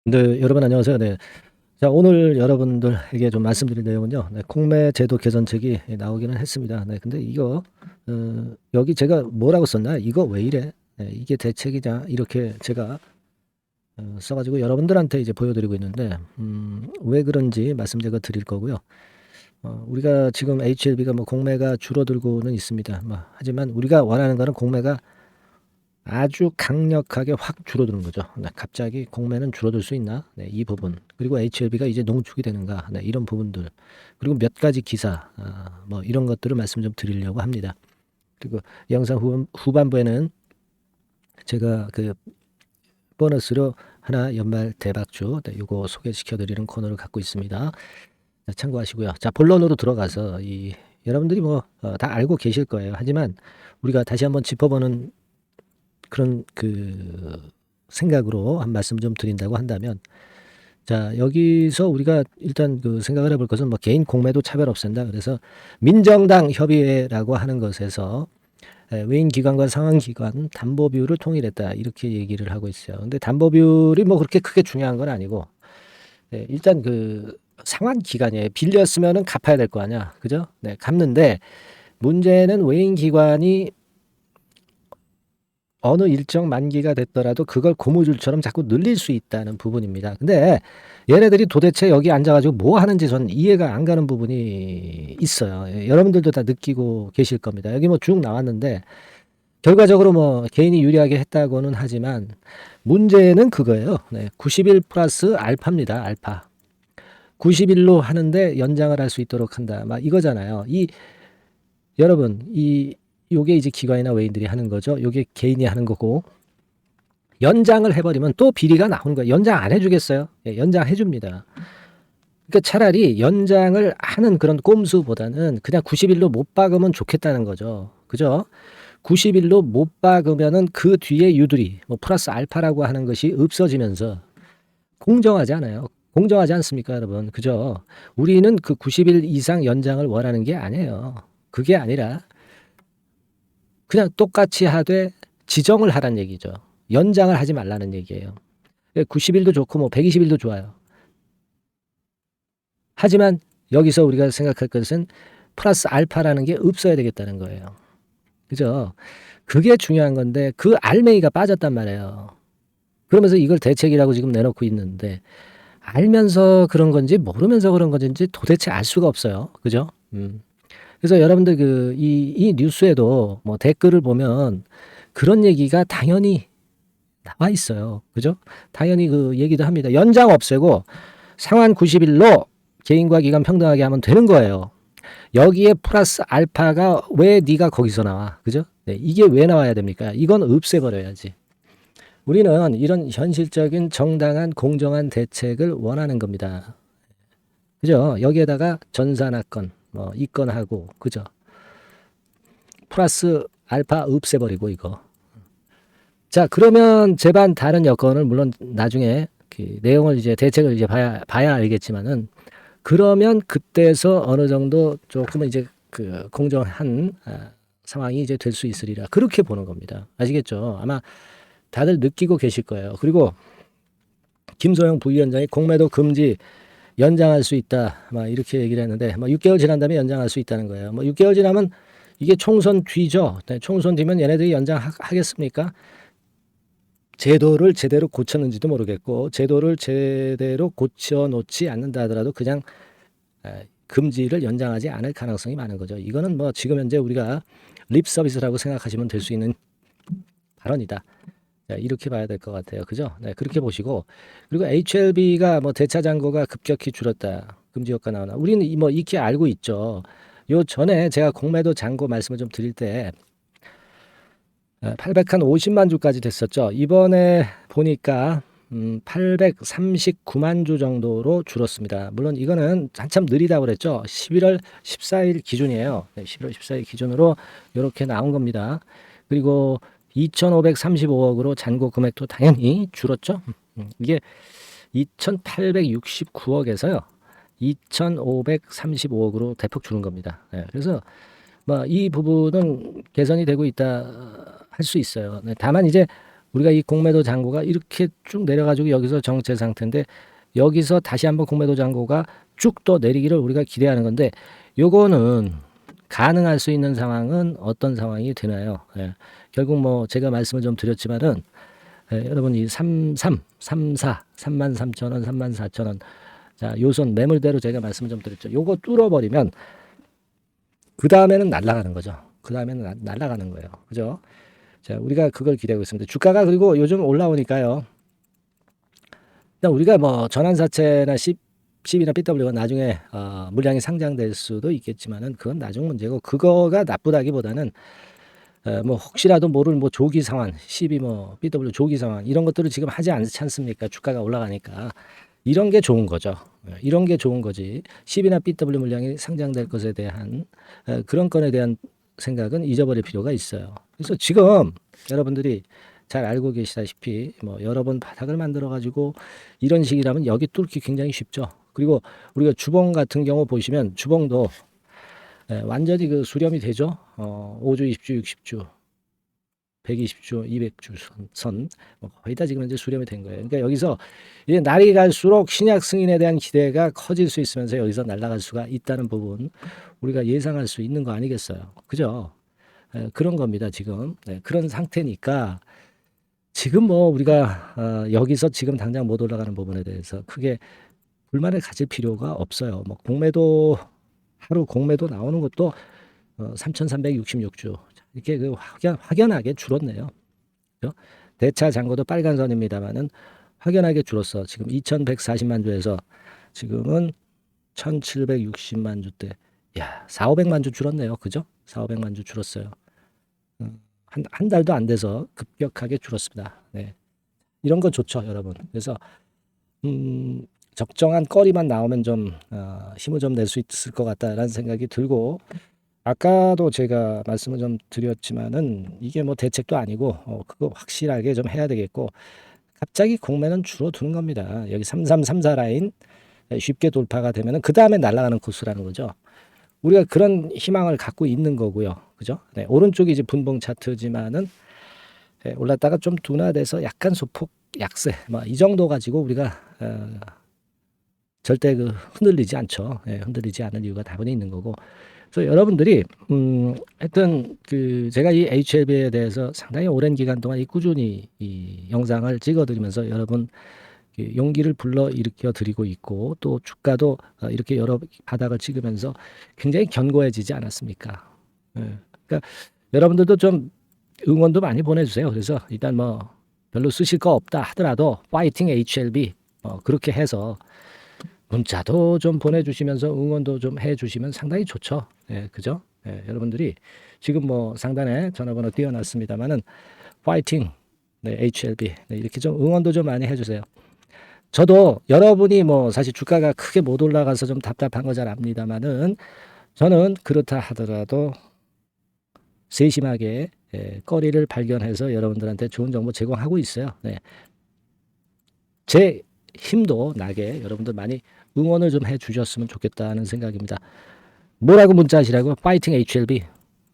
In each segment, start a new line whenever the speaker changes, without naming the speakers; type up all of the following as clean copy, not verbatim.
네, 여러분 안녕하세요. 네. 자, 오늘 여러분들에게 좀 말씀드릴 내용은요. 네, 공매 제도 개선책이 나오기는 했습니다. 네, 근데 이거 여기 제가 뭐라고 썼나? 이거 왜 이래? 네, 이게 대책이냐? 이렇게 제가 써가지고 여러분들한테 이제 보여드리고 있는데 왜 그런지 말씀 제가 드릴 거고요. 우리가 지금 HLB가 뭐 공매가 줄어들고는 있습니다. 뭐, 하지만 우리가 원하는 거는 공매가 아주 강력하게 확 줄어드는 거죠. 네, 갑자기 공매는 줄어들 수 있나? 네, 이 부분. 그리고 HLB가 이제 농축이 되는가? 네, 이런 부분들. 그리고 몇 가지 기사, 뭐 이런 것들을 말씀 좀 드리려고 합니다. 그리고 영상 후반부에는 제가 그 보너스로 하나 연말 대박주, 네, 요거 소개시켜 드리는 코너를 갖고 있습니다. 자, 참고하시고요. 자, 본론으로 들어가서 여러분들이 뭐 다 알고 계실 거예요. 하지만 우리가 다시 한번 짚어보는 그런 생각으로 한 말씀 좀 드린다고 한다면, 자, 여기서 우리가 일단 생각을 해볼 것은 뭐 개인 공매도 차별 없앤다. 그래서 민정당 협의회라고 하는 것에서 외인 기관과 상한 기관 담보 비율을 통일했다. 이렇게 얘기를 하고 있어요. 근데 담보 비율이 뭐 그렇게 크게 중요한 건 아니고, 일단 상한 기관이에요. 빌렸으면은 갚아야 될 거 아니야. 그죠? 네, 갚는데 문제는 외인 기관이 어느 일정 만기가 됐더라도 그걸 고무줄처럼 자꾸 늘릴 수 있다는 부분입니다. 근데 얘네들이 도대체 여기 앉아가지고 뭐 하는지 저는 이해가 안 가는 부분이 있어요. 여러분들도 다 느끼고 계실 겁니다. 여기 뭐 쭉 나왔는데 결과적으로 뭐 개인이 유리하게 했다고는 하지만 문제는 그거예요. 네, 90일 플러스 알파입니다. 알파. 90일로 하는데 연장을 할 수 있도록 한다. 막 이거잖아요. 여러분, 요게 이제 기관이나 외인들이 하는 거죠. 요게 개인이 하는 거고, 연장을 해버리면 또 비리가 나오는 거예요. 연장 안 해주겠어요? 예, 연장 해줍니다. 그러니까 차라리 연장을 하는 그런 꼼수보다는 그냥 90일로 못 박으면 좋겠다는 거죠. 그죠? 90일로 못 박으면은 그 뒤에 유두리, 뭐 플러스 알파라고 하는 것이 없어지면서 공정하지 않아요. 공정하지 않습니까, 여러분? 그죠? 우리는 그 90일 이상 연장을 원하는 게 아니에요. 그게 아니라 그냥 똑같이 하되 지정을 하란 얘기죠. 연장을 하지 말라는 얘기예요. 90일도 좋고 뭐 120일도 좋아요. 하지만 여기서 우리가 생각할 것은 플러스 알파라는 게 없어야 되겠다는 거예요. 그죠? 그게 중요한 건데 그 알맹이가 빠졌단 말이에요. 그러면서 이걸 대책이라고 지금 내놓고 있는데 알면서 그런 건지 모르면서 그런 건지 도대체 알 수가 없어요. 그죠? 그래서 여러분들 이 뉴스에도 뭐 댓글을 보면 그런 얘기가 당연히 나와 있어요. 그죠? 당연히 그 얘기도 합니다. 연장 없애고 상한 90일로 개인과 기관 평등하게 하면 되는 거예요. 여기에 플러스 알파가 왜 네가 거기서 나와? 그죠? 네, 이게 왜 나와야 됩니까? 이건 없애버려야지. 우리는 이런 현실적인 정당한 공정한 대책을 원하는 겁니다. 그죠? 여기에다가 전산화건, 뭐 이건하고, 그죠? 플러스 알파 없애버리고 이거. 자, 그러면 제반 다른 여건을 물론 나중에 그 내용을 이제 대책을 이제 봐야 알겠지만은 그러면 그때서 어느 정도 조금은 이제 공정한 상황이 이제 될 수 있으리라 그렇게 보는 겁니다. 아시겠죠? 아마 다들 느끼고 계실 거예요. 그리고 김소영 부위원장이 공매도 금지 연장할 수 있다. 막 이렇게 얘기를 했는데 뭐 6개월 지난 다음에 연장할 수 있다는 거예요. 뭐 6개월 지나면 이게 총선 뒤죠. 네, 총선 뒤면 얘네들이 연장하겠습니까? 제도를 제대로 고쳤는지도 모르겠고 제도를 제대로 고쳐놓지 않는다 하더라도 그냥 금지를 연장하지 않을 가능성이 많은 거죠. 이거는 뭐 지금 현재 우리가 립 서비스라고 생각하시면 될 수 있는 발언이다. 이렇게 봐야 될 것 같아요. 그죠? 네, 그렇게 보시고 그리고 HLB가 뭐 대차 잔고가 급격히 줄었다. 금지 효과 나오나. 우리는 뭐 익히 알고 있죠. 요 전에 제가 공매도 잔고 말씀을 좀 드릴 때 850만 주까지 됐었죠. 이번에 보니까 839만 주 정도로 줄었습니다. 물론 이거는 한참 느리다고 그랬죠. 11월 14일 기준이에요. 네, 11월 14일 기준으로 이렇게 나온 겁니다. 그리고 2,535억으로 잔고 금액도 당연히 줄었죠. 이게 2,869억에서요. 2,535억으로 대폭 줄은 겁니다. 네, 그래서 뭐 이 부분은 개선이 되고 있다 할 수 있어요. 네, 다만 이제 우리가 이 공매도 잔고가 이렇게 쭉 내려가지고 여기서 정체 상태인데 여기서 다시 한번 공매도 잔고가 쭉 또 내리기를 우리가 기대하는 건데 요거는 가능할 수 있는 상황은 어떤 상황이 되나요? 예. 결국 뭐 제가 말씀을 좀 드렸지만은 여러분 이 33, 34, 33,000원, 34,000원 자 요선 매물대로 제가 말씀을 좀 드렸죠. 요거 뚫어버리면 그 다음에는 날아가는 거죠. 그 다음에는 날아가는 거예요. 그죠? 자, 우리가 그걸 기대하고 있습니다. 주가가 그리고 요즘 올라오니까요. 일단 우리가 뭐 전환사채나 10이나 BW가 나중에 물량이 상장될 수도 있겠지만은 그건 나중 문제고 그거가 나쁘다기보다는 뭐 혹시라도 모를 뭐 조기 상환, 10이 뭐 BW 조기 상환 이런 것들을 지금 하지 않지 않습니까? 주가가 올라가니까 이런 게 좋은 거죠. 이런 게 좋은 거지. 10이나 BW 물량이 상장될 것에 대한 그런 건에 대한 생각은 잊어버릴 필요가 있어요. 그래서 지금 여러분들이 잘 알고 계시다시피 뭐 여러 번 바닥을 만들어 가지고 이런 식이라면 여기 뚫기 굉장히 쉽죠. 그리고 우리가 주봉 같은 경우 보시면 주봉도 완전히 그 수렴이 되죠. 5주, 20주, 60주, 120주, 200주 선 거의 다 지금 이제 수렴이 된 거예요. 그러니까 여기서 이제 날이 갈수록 신약 승인에 대한 기대가 커질 수 있으면서 여기서 날아갈 수가 있다는 부분 우리가 예상할 수 있는 거 아니겠어요. 그죠? 그런 겁니다. 지금 그런 상태니까 지금 뭐 우리가 여기서 지금 당장 못 올라가는 부분에 대해서 크게 불만을 가질 필요가 없어요. 뭐 공매도 하루 공매도 나오는 것도 3,366주 이렇게 그 확연하게 줄었네요. 그렇죠? 대차 잔고도 빨간 선입니다만은 확연하게 줄었어. 지금 2,140만 주에서 지금은 1,760만 주대. 야, 4,500만 주 줄었네요. 그죠? 4,500만 주 줄었어요. 한 달도 안 돼서 급격하게 줄었습니다. 네. 이런 거 좋죠, 여러분. 그래서 적정한 거리만 나오면 좀 힘을 좀 낼 수 있을 것 같다라는 생각이 들고 아까도 제가 말씀을 좀 드렸지만은 이게 뭐 대책도 아니고 그거 확실하게 좀 해야 되겠고 갑자기 공매는 줄어드는 겁니다. 여기 3334 라인 쉽게 돌파가 되면은 그 다음에 날아가는 코스라는 거죠. 우리가 그런 희망을 갖고 있는 거고요. 그죠? 네, 오른쪽이 이제 분봉 차트지만은 올랐다가 좀 둔화돼서 약간 소폭 약세 뭐 이 정도 가지고 우리가 절대 그 흔들리지 않죠. 흔들리지 않을 이유가 다분히 있는 거고. 그래서 여러분들이 하여튼 그 제가 이 HLB에 대해서 상당히 오랜 기간 동안 꾸준히 이 영상을 찍어드리면서 여러분 용기를 불러 일으켜 드리고 있고 또 주가도 이렇게 여러 바닥을 찍으면서 굉장히 견고해지지 않았습니까? 그러니까 여러분들도 좀 응원도 많이 보내주세요. 그래서 일단 뭐 별로 쓰실 거 없다 하더라도 파이팅 HLB 그렇게 해서 문자도 좀 보내주시면서 응원도 좀 해주시면 상당히 좋죠. 그죠? 여러분들이 지금 뭐 상단에 전화번호 띄워놨습니다만은 파이팅 HLB 이렇게 좀 응원도 좀 많이 해주세요. 저도 여러분이 뭐 사실 주가가 크게 못 올라가서 좀 답답한 거 잘 압니다만은 저는 그렇다 하더라도 세심하게 거리를 발견해서 여러분들한테 좋은 정보 제공하고 있어요. 제 힘도 나게 여러분들 많이 응원을 좀 해주셨으면 좋겠다는 생각입니다. 뭐라고 문자하시라고? 파이팅 HLB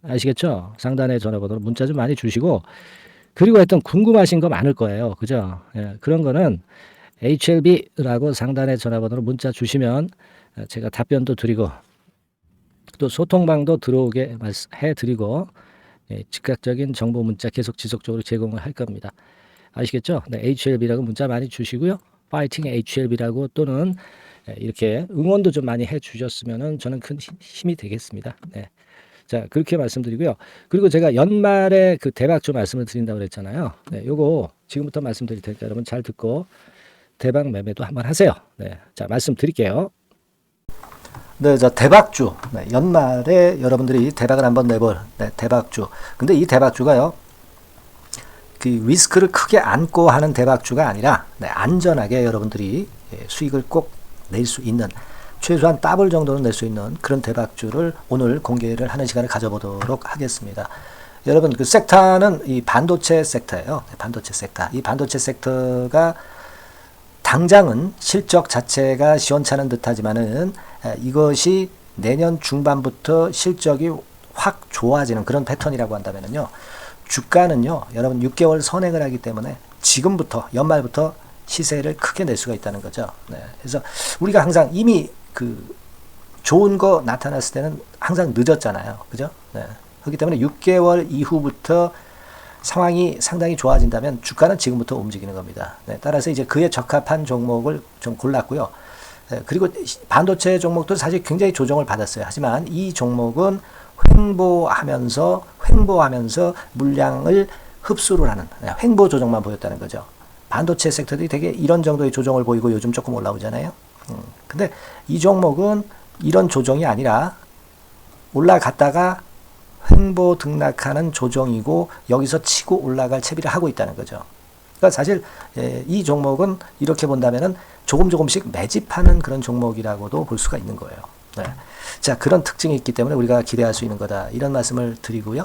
아시겠죠? 상단에 전화번호로 문자 좀 많이 주시고 그리고 하여튼 궁금하신 거 많을 거예요. 그죠? 그런 거는 HLB라고 상단에 전화번호로 문자 주시면 제가 답변도 드리고 또 소통방도 들어오게 해드리고 즉각적인 정보 문자 계속 지속적으로 제공을 할 겁니다. 아시겠죠? HLB라고 문자 많이 주시고요. 파이팅 HLB라고 또는 이렇게 응원도 좀 많이 해주셨으면 저는 큰 힘이 되겠습니다. 자, 그렇게 말씀드리고요. 그리고 제가 연말에 그 대박주 말씀을 드린다고 그랬잖아요. 요거 지금부터 말씀드릴 테니까 여러분 잘 듣고 대박 매매도 한번 하세요. 자, 말씀드릴게요. 자, 대박주. 연말에 여러분들이 대박을 한번 내볼 대박주. 근데 이 대박주가요. 그 리스크를 크게 안고 하는 대박주가 아니라 안전하게 여러분들이 수익을 꼭 낼 수 있는 최소한 더블 정도는 낼 수 있는 그런 대박주를 오늘 공개를 하는 시간을 가져보도록 하겠습니다. 여러분 그 섹터는 이 반도체 섹터예요. 반도체 섹터. 이 반도체 섹터가 당장은 실적 자체가 시원찮은 듯하지만은 이것이 내년 중반부터 실적이 확 좋아지는 그런 패턴이라고 한다면요. 주가는요, 여러분 6개월 선행을 하기 때문에 지금부터 연말부터 시세를 크게 낼 수가 있다는 거죠. 네. 그래서 우리가 항상 이미 그 좋은 거 나타났을 때는 항상 늦었잖아요. 그죠? 네. 그렇기 때문에 6개월 이후부터 상황이 상당히 좋아진다면 주가는 지금부터 움직이는 겁니다. 네. 따라서 이제 그에 적합한 종목을 좀 골랐고요. 네. 그리고 반도체 종목도 사실 굉장히 조정을 받았어요. 하지만 이 종목은 횡보하면서 물량을 흡수를 하는 횡보 조정만 보였다는 거죠. 반도체 섹터들이 되게 이런 정도의 조정을 보이고 요즘 조금 올라오잖아요. 근데 이 종목은 이런 조정이 아니라 올라갔다가 횡보 등락하는 조정이고 여기서 치고 올라갈 채비를 하고 있다는 거죠. 그러니까 사실 이 종목은 이렇게 본다면은 조금씩 매집하는 그런 종목이라고도 볼 수가 있는 거예요. 네. 자, 그런 특징이 있기 때문에 우리가 기대할 수 있는 거다. 이런 말씀을 드리고요.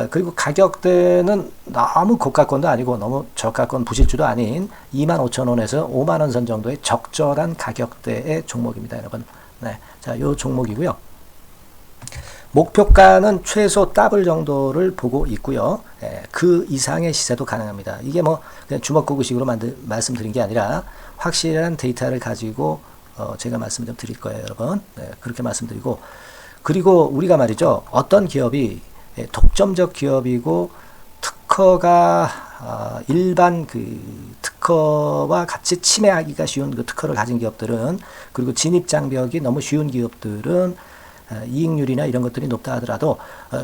그리고 가격대는 너무 고가권도 아니고 너무 저가권 부실주도 아닌 25,000원에서 50,000원 선 정도의 적절한 가격대의 종목입니다, 여러분. 네. 자, 요 종목이고요. 목표가는 최소 더블 정도를 보고 있고요. 그 이상의 시세도 가능합니다. 이게 뭐 그냥 주먹구구식으로 말씀드린 게 아니라 확실한 데이터를 가지고 제가 말씀 좀 드릴 거예요, 여러분. 네, 그렇게 말씀드리고, 그리고 우리가 말이죠, 어떤 기업이 독점적 기업이고 특허가 일반 그 특허와 같이 침해하기가 쉬운 그 특허를 가진 기업들은, 그리고 진입 장벽이 너무 쉬운 기업들은 이익률이나 이런 것들이 높다 하더라도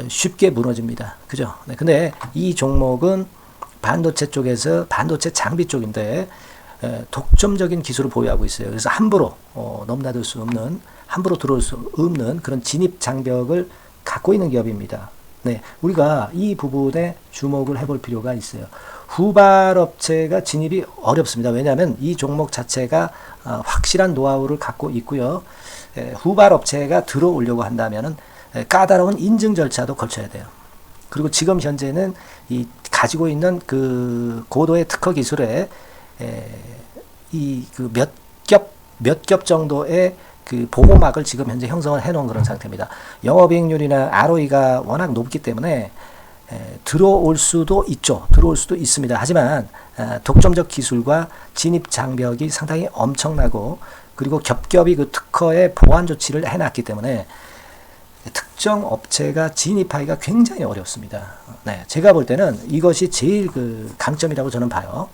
쉽게 무너집니다. 그죠? 네, 근데 이 종목은 반도체 쪽에서 반도체 장비 쪽인데 독점적인 기술을 보유하고 있어요. 그래서 함부로 넘나들 수 없는, 함부로 들어올 수 없는 그런 진입 장벽을 갖고 있는 기업입니다. 네, 우리가 이 부분에 주목을 해볼 필요가 있어요. 후발업체가 진입이 어렵습니다. 왜냐하면 이 종목 자체가 확실한 노하우를 갖고 있고요. 후발업체가 들어오려고 한다면은 까다로운 인증 절차도 거쳐야 돼요. 그리고 지금 현재는 이 가지고 있는 그 고도의 특허 기술에 이 그 몇 겹 정도의 그 보호막을 지금 현재 형성을 해놓은 그런 상태입니다. 영업이익률이나 ROE가 워낙 높기 때문에 들어올 수도 있죠. 들어올 수도 있습니다. 하지만 독점적 기술과 진입 장벽이 상당히 엄청나고, 그리고 겹겹이 그 특허의 보완 조치를 해놨기 때문에 특정 업체가 진입하기가 굉장히 어렵습니다. 네, 제가 볼 때는 이것이 제일 그 강점이라고 저는 봐요.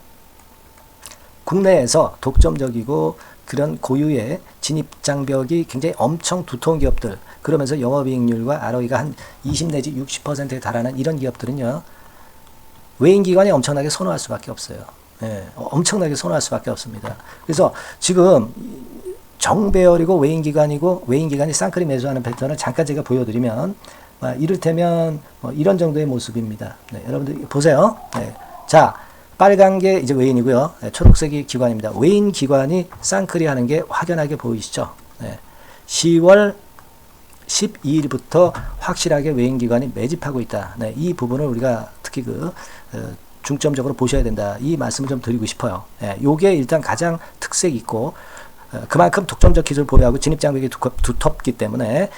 국내에서 독점적이고 그런 고유의 진입 장벽이 굉장히 엄청 두터운 기업들, 그러면서 영업이익률과 ROE가 한 20 내지 60%에 달하는 이런 기업들은요, 외인기관이 엄청나게 선호할 수밖에 없어요. 네, 엄청나게 선호할 수밖에 없습니다. 그래서 지금 정배열이고 외인기관이 쌍끌이 매수하는 패턴을 잠깐 제가 보여드리면, 이를테면 이런 정도의 모습입니다. 네, 여러분들 보세요. 네, 자, 빨간 게 이제 외인이고요. 네, 초록색이 기관입니다. 외인 기관이 쌍끌이 하는 게 확연하게 보이시죠? 네, 10월 12일부터 확실하게 외인 기관이 매집하고 있다. 네, 이 부분을 우리가 특히 중점적으로 보셔야 된다. 이 말씀을 좀 드리고 싶어요. 네, 요게 일단 가장 특색이 있고, 그만큼 독점적 기술을 보유하고 진입장벽이 두텁기 때문에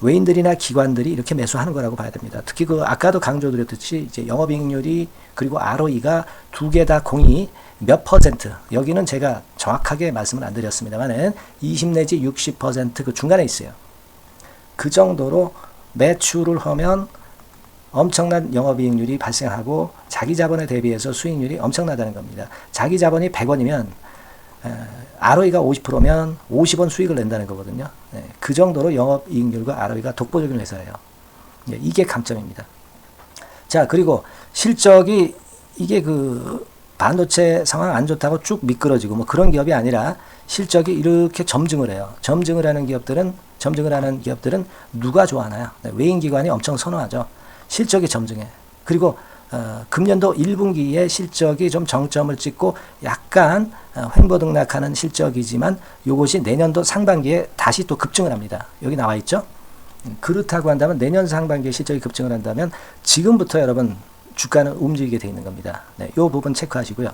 외인들이나 기관들이 이렇게 매수하는 거라고 봐야 됩니다. 특히 아까도 강조드렸듯이 이제 영업이익률이 그리고 ROE가 두 개 다 공이 몇 퍼센트, 여기는 제가 정확하게 말씀을 안 드렸습니다만은 20 내지 60% 그 중간에 있어요. 그 정도로 매출을 하면 엄청난 영업이익률이 발생하고 자기 자본에 대비해서 수익률이 엄청나다는 겁니다. 자기 자본이 100원이면 ROE가 50%면 50원 수익을 낸다는 거거든요. 네, 그 정도로 영업이익률과 ROE가 독보적인 회사예요. 네, 이게 강점입니다. 자, 그리고 실적이 이게 그 반도체 상황 안 좋다고 쭉 미끄러지고 뭐 그런 기업이 아니라 실적이 이렇게 점증을 해요. 점증을 하는 기업들은 누가 좋아하나요? 네, 외인기관이 엄청 선호하죠. 실적이 점증해. 그리고 금년도 1분기에 실적이 좀 정점을 찍고 약간 횡보등락하는 실적이지만 이것이 내년도 상반기에 다시 또 급증을 합니다. 여기 나와 있죠. 그렇다고 한다면 내년 상반기에 실적이 급증을 한다면 지금부터 여러분 주가는 움직이게 돼 있는 겁니다. 네, 이 부분 체크하시고요.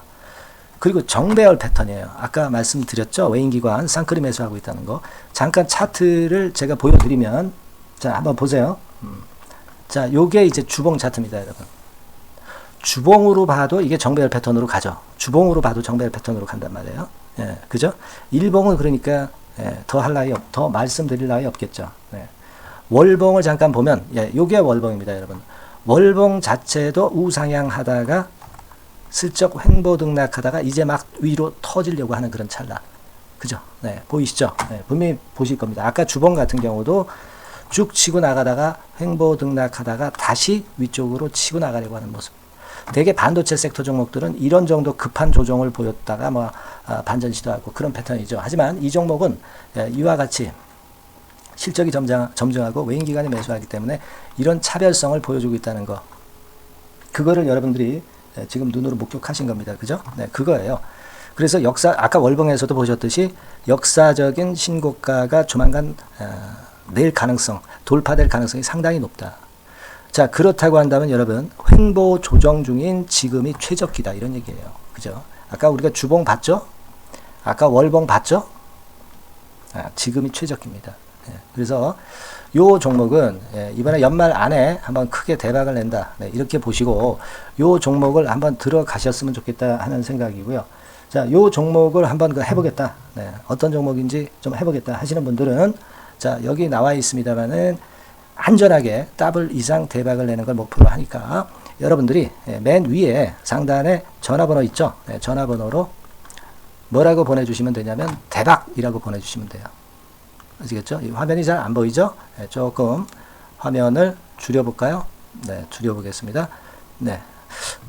그리고 정배열 패턴이에요. 아까 말씀드렸죠. 외인기관 쌍끌이 매수하고 있다는 거. 잠깐 차트를 제가 보여드리면, 자, 한번 보세요. 자, 요게 이제 주봉 차트입니다, 여러분. 주봉으로 봐도 이게 정배열 패턴으로 가죠. 주봉으로 봐도 정배열 패턴으로 간단 말이에요. 예, 그죠? 일봉은 그러니까 더 할 나위 더 말씀드릴 나위 없겠죠. 월봉을 잠깐 보면 요게 월봉입니다, 여러분. 월봉 자체도 우상향 하다가 슬쩍 횡보 등락하다가 이제 막 위로 터지려고 하는 그런 찰나. 그죠? 보이시죠? 분명히 보실 겁니다. 아까 주봉 같은 경우도 쭉 치고 나가다가 횡보 등락하다가 다시 위쪽으로 치고 나가려고 하는 모습. 대개 반도체 섹터 종목들은 이런 정도 급한 조정을 보였다가 반전 시도하고 그런 패턴이죠. 하지만 이 종목은 이와 같이 실적이 점증하고 외인 기관이 매수하기 때문에 이런 차별성을 보여주고 있다는 거. 그거를 여러분들이 지금 눈으로 목격하신 겁니다. 그죠? 그거예요. 그래서 아까 월봉에서도 보셨듯이 역사적인 신고가가 조만간 낼 가능성, 돌파될 가능성이 상당히 높다. 자, 그렇다고 한다면 여러분, 횡보 조정 중인 지금이 최적기다. 이런 얘기예요. 그죠? 아까 우리가 주봉 봤죠? 아까 월봉 봤죠? 지금이 최적기입니다. 그래서 요 종목은 이번에 연말 안에 한번 크게 대박을 낸다. 이렇게 보시고 요 종목을 한번 들어가셨으면 좋겠다 하는 생각이고요. 자, 요 종목을 한번 해보겠다. 어떤 종목인지 좀 해보겠다 하시는 분들은 자, 여기 나와 있습니다만은 안전하게 더블 이상 대박을 내는 걸 목표로 하니까 여러분들이 맨 위에 상단에 전화번호 있죠? 전화번호로 뭐라고 보내주시면 되냐면 대박이라고 보내주시면 돼요. 아시겠죠? 이 화면이 잘 안 보이죠? 조금 화면을 줄여볼까요? 줄여보겠습니다.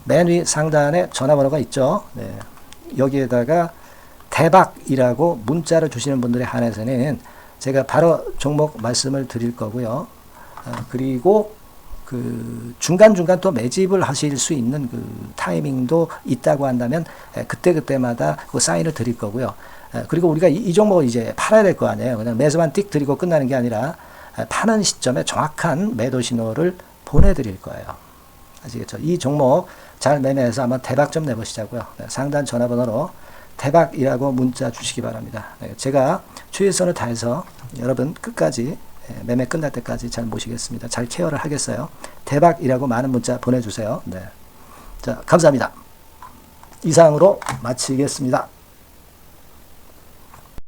맨 위 상단에 전화번호가 있죠? 여기에다가 대박이라고 문자를 주시는 분들에 한해서는 제가 바로 종목 말씀을 드릴 거고요. 그리고 그 중간중간 또 매집을 하실 수 있는 그 타이밍도 있다고 한다면 그때마다 그 사인을 드릴 거고요. 그리고 우리가 이 종목을 이제 팔아야 될 거 아니에요. 그냥 매수만 띡 드리고 끝나는 게 아니라 파는 시점에 정확한 매도 신호를 보내드릴 거예요. 아시겠죠? 이 종목 잘 매매해서 한번 대박 좀 내보시자고요. 상단 전화번호로 대박이라고 문자 주시기 바랍니다. 제가 최선을 다해서 여러분 끝까지 매매 끝날 때까지 잘 모시겠습니다. 잘 케어를 하겠어요. 대박이라고 많은 문자 보내주세요. 자, 감사합니다. 이상으로 마치겠습니다.